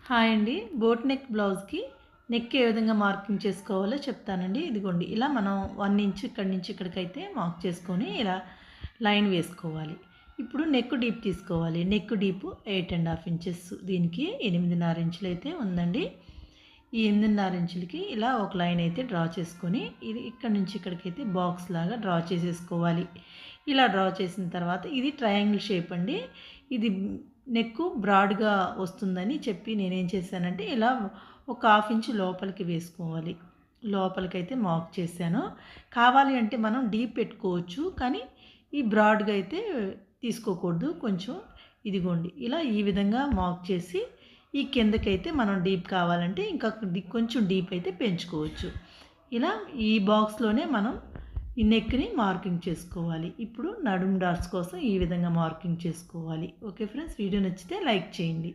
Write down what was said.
Hi అండి. Boat neck బ్లౌజ్‌కి neck ఏ విధంగా మార్కింగ్ చేసుకోవాలో చెప్తానండి. ఇదిగోండి ఇలా మనం 1 ఇంచ్ ఇక్కడి నుంచి ఇక్కడికైతే మార్క్ చేసుకొని ఇలా లైన్ వేసుకోవాలి. ఇప్పుడు నెక్ డీప్ తీసుకోవాలి. నెక్ డీప్ 8½ ఇంచెస్, దీనికి 8½ ఇంచులు అయితే ఉందండి. ఈ 8½ ఇంచులకి ఇలా ఒక లైన్ అయితే డ్రా చేసుకొని ఇది ఇక్కడి నుంచి ఇక్కడికైతే బాక్స్ లాగా డ్రా చేసేసుకోవాలి. ఇలా డ్రా చేసిన తర్వాత ఇది ట్రయాంగిల్ షేప్ అండి. ఇది నెక్ బ్రాడ్‌గా వస్తుందని చెప్పి నేనేం చేశానంటే ఇలా ఒక 1/2 ఇంచ్ లోపలికి వేసుకోవాలి. లోపలికైతే మార్క్ చేశాను. కావాలి అంటే మనం డీప్ పెట్టుకోవచ్చు. కానీ ఈ బ్రాడ్‌గా అయితే తీసుకోకూడదు. కొంచెం ఇదిగోండి ఇలా ఈ విధంగా మార్క్ చేసి ఈ కిందకైతే మనం డీప్ కావాలంటే ఇంకా కొంచెం డీప్ అయితే పెంచుకోవచ్చు. ఇలా ఈ బాక్స్‌లోనే మనం ఈ నెక్‌ని మార్కింగ్ చేసుకోవాలి. ఇప్పుడు నడుము డాట్స్ కోసం ఈ విధంగా మార్కింగ్ చేసుకోవాలి. ఓకే ఫ్రెండ్స్, వీడియో నచ్చితే లైక్ చేయండి.